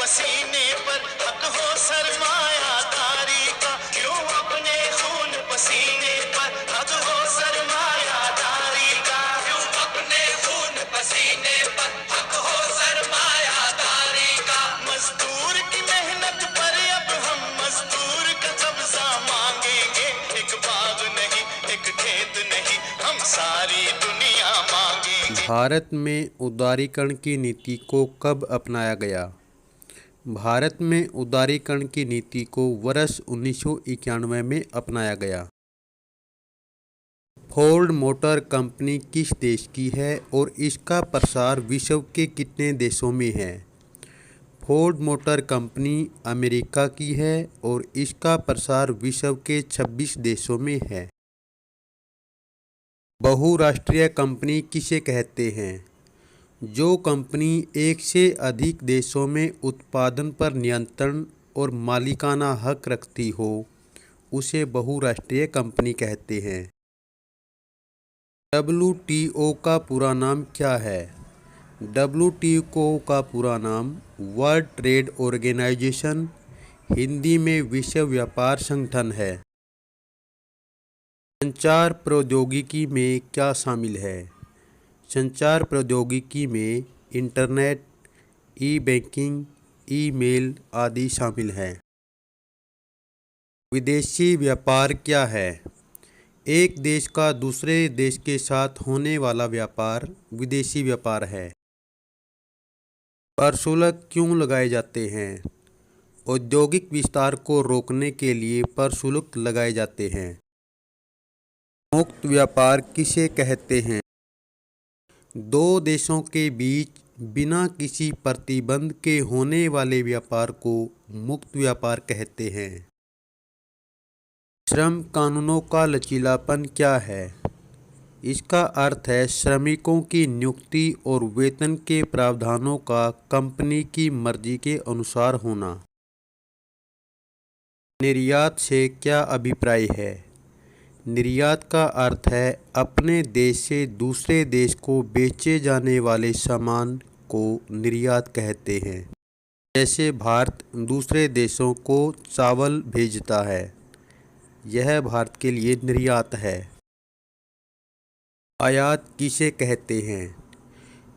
पसीने पर हक हो सरमायादारी का, क्यों अपने खून पसीने पर हक हो सरमायादारी का, क्यों अपने खून पसीने पर हक हो सरमायादारी का। मजदूर की मेहनत पर अब हम मजदूर का कब्जा मांगेंगे, एक बाग नहीं एक खेत नहीं हम सारी दुनिया मांगेंगे। भारत में उदारीकरण की नीति को कब अपनाया गया? भारत में उदारीकरण की नीति को वर्ष 1991 में अपनाया गया। फोर्ड मोटर कंपनी किस देश की है और इसका प्रसार विश्व के कितने देशों में है? फोर्ड मोटर कंपनी अमेरिका की है और इसका प्रसार विश्व के 26 देशों में है। बहुराष्ट्रीय कंपनी किसे कहते हैं? जो कंपनी एक से अधिक देशों में उत्पादन पर नियंत्रण और मालिकाना हक रखती हो उसे बहुराष्ट्रीय कंपनी कहते हैं। WTO का पूरा नाम क्या है? WTO का पूरा नाम वर्ल्ड ट्रेड ऑर्गेनाइजेशन, हिंदी में विश्व व्यापार संगठन है। संचार प्रौद्योगिकी में क्या शामिल है? संचार प्रौद्योगिकी में इंटरनेट, ई-बैंकिंग, ईमेल आदि शामिल है। विदेशी व्यापार क्या है? एक देश का दूसरे देश के साथ होने वाला व्यापार विदेशी व्यापार है। कर शुल्क क्यों लगाए जाते हैं? औद्योगिक विस्तार को रोकने के लिए कर शुल्क लगाए जाते हैं। मुक्त व्यापार किसे कहते हैं? दो देशों के बीच बिना किसी प्रतिबंध के होने वाले व्यापार को मुक्त व्यापार कहते हैं। श्रम कानूनों का लचीलापन क्या है? इसका अर्थ है श्रमिकों की नियुक्ति और वेतन के प्रावधानों का कंपनी की मर्जी के अनुसार होना। निर्यात से क्या अभिप्राय है? निर्यात का अर्थ है अपने देश से दूसरे देश को बेचे जाने वाले सामान को निर्यात कहते हैं। जैसे भारत दूसरे देशों को चावल भेजता है, यह भारत के लिए निर्यात है। आयात किसे कहते हैं?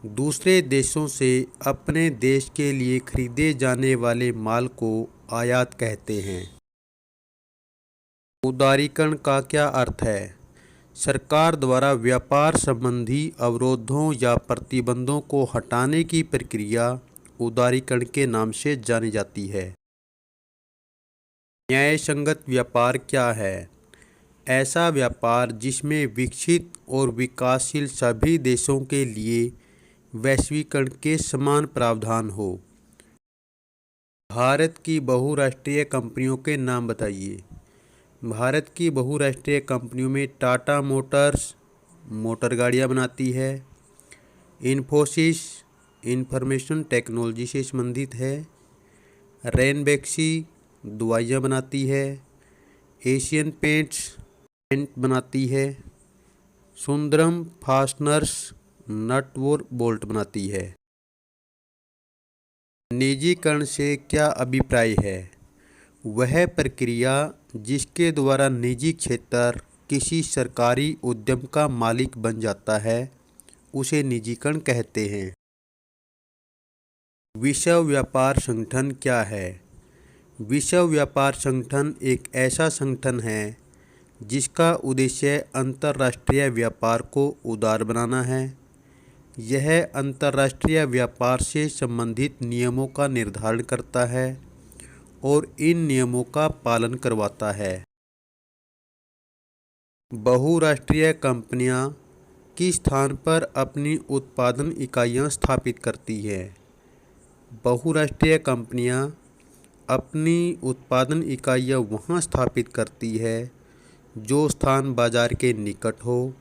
दूसरे देशों से अपने देश के लिए खरीदे जाने वाले माल को आयात कहते हैं। उदारीकरण का क्या अर्थ है? सरकार द्वारा व्यापार संबंधी अवरोधों या प्रतिबंधों को हटाने की प्रक्रिया उदारीकरण के नाम से जानी जाती है। न्यायसंगत व्यापार क्या है? ऐसा व्यापार जिसमें विकसित और विकासशील सभी देशों के लिए वैश्वीकरण के समान प्रावधान हो। भारत की बहुराष्ट्रीय कंपनियों के नाम बताइए। भारत की बहुराष्ट्रीय कंपनियों में टाटा मोटर्स मोटर गाड़ियाँ बनाती है, इन्फोसिस इंफॉर्मेशन टेक्नोलॉजी से संबंधित है, रैनबैक्सी दवाइयाँ बनाती है, एशियन पेंट्स पेंट बनाती है, सुंदरम फास्टनर्स नट और बोल्ट बनाती है। निजीकरण से क्या अभिप्राय है? वह प्रक्रिया जिसके द्वारा निजी क्षेत्र किसी सरकारी उद्यम का मालिक बन जाता है उसे निजीकरण कहते हैं। विश्व व्यापार संगठन क्या है? विश्व व्यापार संगठन एक ऐसा संगठन है जिसका उद्देश्य अंतर्राष्ट्रीय व्यापार को उदार बनाना है। यह अंतर्राष्ट्रीय व्यापार से संबंधित नियमों का निर्धारण करता है और इन नियमों का पालन करवाता है। बहुराष्ट्रीय कंपनियां किस स्थान पर अपनी उत्पादन इकाइयां स्थापित करती हैं? बहुराष्ट्रीय कंपनियां अपनी उत्पादन इकाइयां वहां स्थापित करती है जो स्थान बाजार के निकट हो,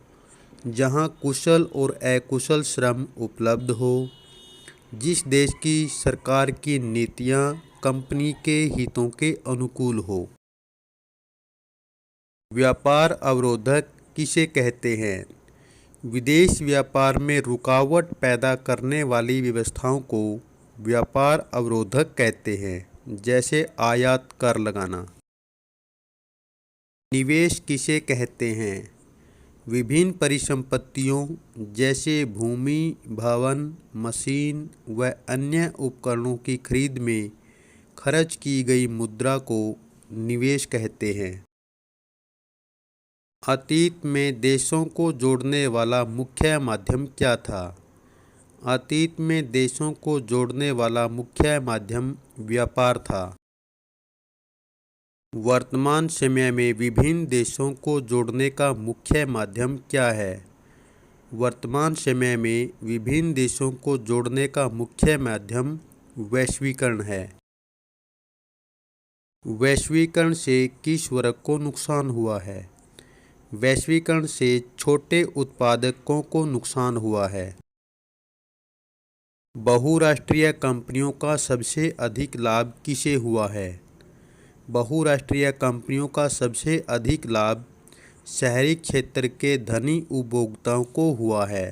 जहां कुशल और अकुशल श्रम उपलब्ध हो, जिस देश की सरकार की नीतियां कंपनी के हितों के अनुकूल हो। व्यापार अवरोधक किसे कहते हैं? विदेश व्यापार में रुकावट पैदा करने वाली व्यवस्थाओं को व्यापार अवरोधक कहते हैं, जैसे आयात कर लगाना। निवेश किसे कहते हैं? विभिन्न परिसंपत्तियों जैसे भूमि, भवन, मशीन व अन्य उपकरणों की खरीद में खर्च की गई मुद्रा को निवेश कहते हैं। अतीत में देशों को जोड़ने वाला मुख्य माध्यम क्या था? अतीत में देशों को जोड़ने वाला मुख्य माध्यम व्यापार था। वर्तमान समय में विभिन्न देशों को जोड़ने का मुख्य माध्यम क्या है? वर्तमान समय में विभिन्न देशों को जोड़ने का मुख्य माध्यम वैश्वीकरण है। वैश्वीकरण से किस वर्ग को नुकसान हुआ है? वैश्वीकरण से छोटे उत्पादकों को नुकसान हुआ है। बहुराष्ट्रीय कंपनियों का सबसे अधिक लाभ किसे हुआ है? बहुराष्ट्रीय कंपनियों का सबसे अधिक लाभ शहरी क्षेत्र के धनी उपभोक्ताओं को हुआ है।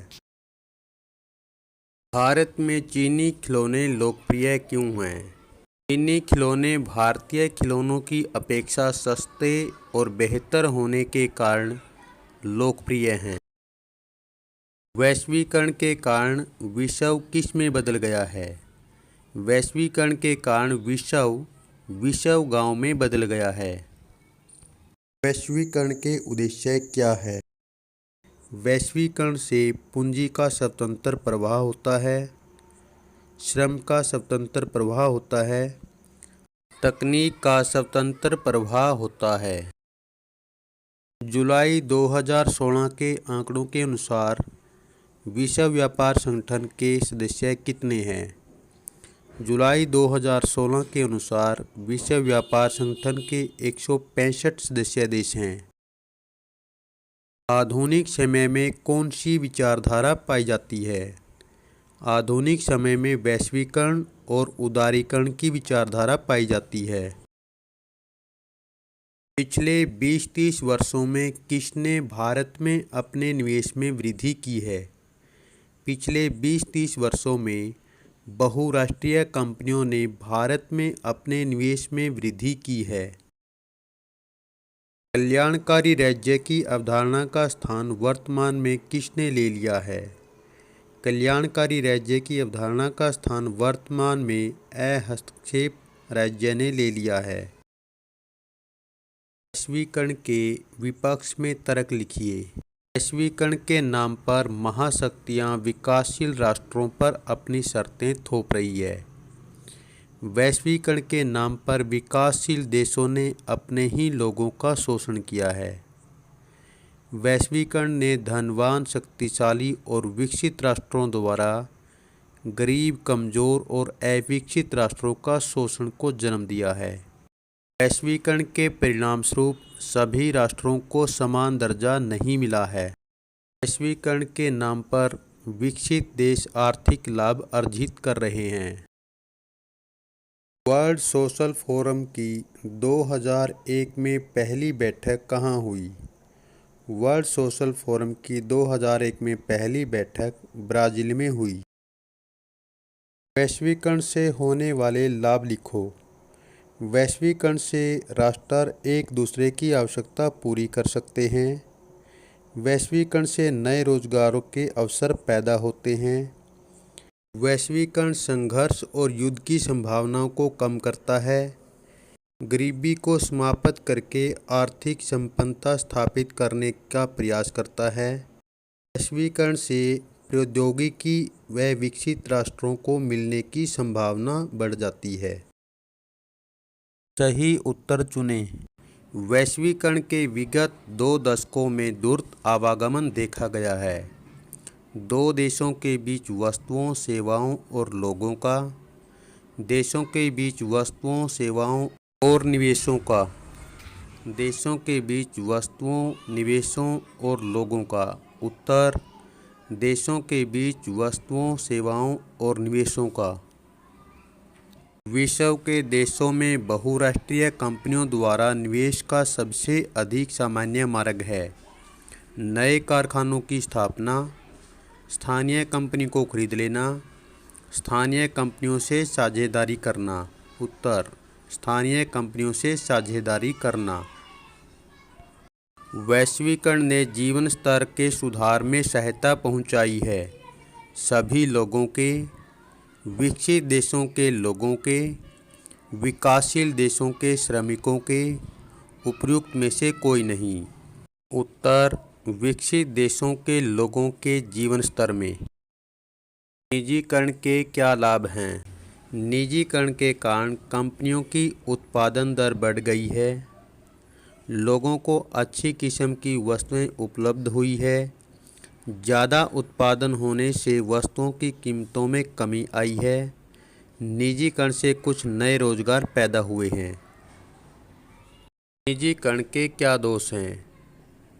भारत में चीनी खिलौने लोकप्रिय क्यों हैं? चीनी खिलौने भारतीय खिलौनों की अपेक्षा सस्ते और बेहतर होने के कारण लोकप्रिय हैं। वैश्वीकरण के कारण विश्व किस में बदल गया है? वैश्वीकरण के कारण विश्व गांव में बदल गया है। वैश्वीकरण के उद्देश्य क्या है? वैश्वीकरण से पूंजी का स्वतंत्र प्रवाह होता है, श्रम का स्वतंत्र प्रवाह होता है, तकनीक का स्वतंत्र प्रवाह होता है। जुलाई 2016 के आंकड़ों के अनुसार विश्व व्यापार संगठन के सदस्य कितने हैं? जुलाई 2016 के अनुसार विश्व व्यापार संगठन के 165 सदस्य देश हैं। आधुनिक समय में कौन सी विचारधारा पाई जाती है? आधुनिक समय में वैश्वीकरण और उदारीकरण की विचारधारा पाई जाती है। पिछले 20-30 वर्षों में किसने भारत में अपने निवेश में वृद्धि की है? पिछले 20-30 वर्षों में बहुराष्ट्रीय कंपनियों ने भारत में अपने निवेश में वृद्धि की है। कल्याणकारी राज्य की अवधारणा का स्थान वर्तमान में किसने ले लिया है? कल्याणकारी राज्य की अवधारणा का स्थान वर्तमान में हस्तक्षेप राज्य ने ले लिया है। वैश्वीकरण के विपक्ष में तर्क लिखिए। वैश्वीकरण के नाम पर महाशक्तियां विकासशील राष्ट्रों पर अपनी शर्तें थोप रही है। वैश्वीकरण के नाम पर विकासशील देशों ने अपने ही लोगों का शोषण किया है। वैश्वीकरण ने धनवान, शक्तिशाली और विकसित राष्ट्रों द्वारा गरीब, कमजोर और अविकसित राष्ट्रों का शोषण को जन्म दिया है। वैश्वीकरण के परिणामस्वरूप सभी राष्ट्रों को समान दर्जा नहीं मिला है। वैश्वीकरण के नाम पर विकसित देश आर्थिक लाभ अर्जित कर रहे हैं। वर्ल्ड सोशल फोरम की 2001 में पहली बैठक कहाँ हुई? वर्ल्ड सोशल फोरम की 2001 में पहली बैठक ब्राज़ील में हुई। वैश्वीकरण से होने वाले लाभ लिखो। वैश्वीकरण से राष्ट्र एक दूसरे की आवश्यकता पूरी कर सकते हैं। वैश्वीकरण से नए रोजगारों के अवसर पैदा होते हैं। वैश्वीकरण संघर्ष और युद्ध की संभावनाओं को कम करता है। गरीबी को समाप्त करके आर्थिक संपन्नता स्थापित करने का प्रयास करता है। वैश्वीकरण से प्रौद्योगिकी व विकसित राष्ट्रों को मिलने की संभावना बढ़ जाती है। सही उत्तर चुनें। वैश्वीकरण के विगत 2 दशकों में द्रुत आवागमन देखा गया है। 2 देशों के बीच वस्तुओं, सेवाओं और लोगों का, देशों के बीच वस्तुओं, सेवाओं और निवेशों का, देशों के बीच वस्तुओं, निवेशों और लोगों का। उत्तर: देशों के बीच वस्तुओं, सेवाओं और निवेशों का। विश्व के देशों में बहुराष्ट्रीय कंपनियों द्वारा निवेश का सबसे अधिक सामान्य मार्ग है नए कारखानों की स्थापना, स्थानीय कंपनी को खरीद लेना, स्थानीय कंपनियों से साझेदारी करना। उत्तर, स्थानीय कंपनियों से साझेदारी करना। वैश्वीकरण ने जीवन स्तर के सुधार में सहायता पहुंचाई है। सभी लोगों के, विकसित देशों के लोगों के, विकासशील देशों के श्रमिकों के, उपयुक्त में से कोई नहीं। उत्तर, विकसित देशों के लोगों के जीवन स्तर में। निजीकरण के क्या लाभ हैं? निजीकरण के कारण कंपनियों की उत्पादन दर बढ़ गई है, लोगों को अच्छी किस्म की वस्तुएं उपलब्ध हुई है, ज़्यादा उत्पादन होने से वस्तुओं की कीमतों में कमी आई है, निजीकरण से कुछ नए रोजगार पैदा हुए हैं। निजीकरण के क्या दोष हैं?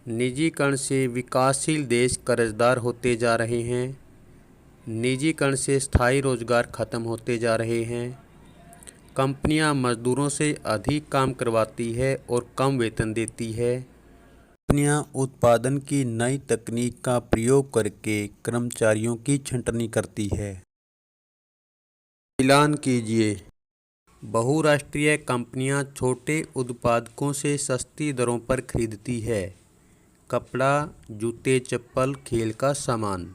निजीकरण से विकासशील देश कर्जदार होते जा रहे हैं, निजीकरण से स्थायी रोजगार खत्म होते जा रहे हैं, कंपनियां मजदूरों से अधिक काम करवाती है और कम वेतन देती है, कंपनियां उत्पादन की नई तकनीक का प्रयोग करके कर्मचारियों की छंटनी करती है। ऐलान कीजिए। बहुराष्ट्रीय कंपनियां छोटे उत्पादकों से सस्ती दरों पर खरीदती है। कपड़ा, जूते, चप्पल, खेल का सामान।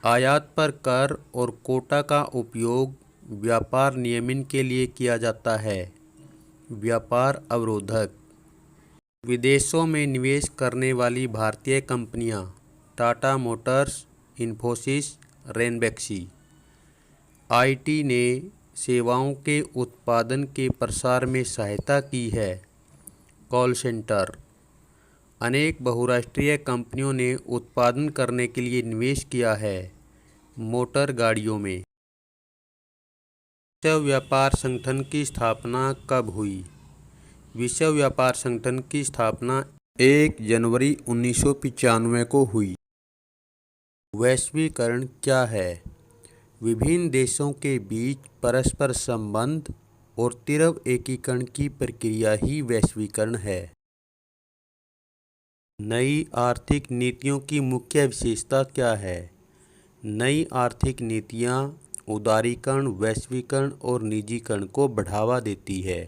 आयात पर कर और कोटा का उपयोग व्यापार नियमन के लिए किया जाता है। व्यापार अवरोधक। विदेशों में निवेश करने वाली भारतीय कंपनियां टाटा मोटर्स, इन्फोसिस, रेनबैक्सी। आईटी ने सेवाओं के उत्पादन के प्रसार में सहायता की है। Call centre. अनेक बहुराष्ट्रीय कंपनियों ने उत्पादन करने के लिए निवेश किया है। मोटर गाड़ियों में। विश्व व्यापार संगठन की स्थापना कब हुई? विश्व व्यापार संगठन की स्थापना 1 जनवरी 1995 को हुई। वैश्वीकरण क्या है? विभिन्न देशों के बीच परस्पर संबंध और तीव्र एकीकरण की प्रक्रिया ही वैश्वीकरण है। नई आर्थिक नीतियों की मुख्य विशेषता क्या है? नई आर्थिक नीतियां उदारीकरण, वैश्वीकरण और निजीकरण को बढ़ावा देती है।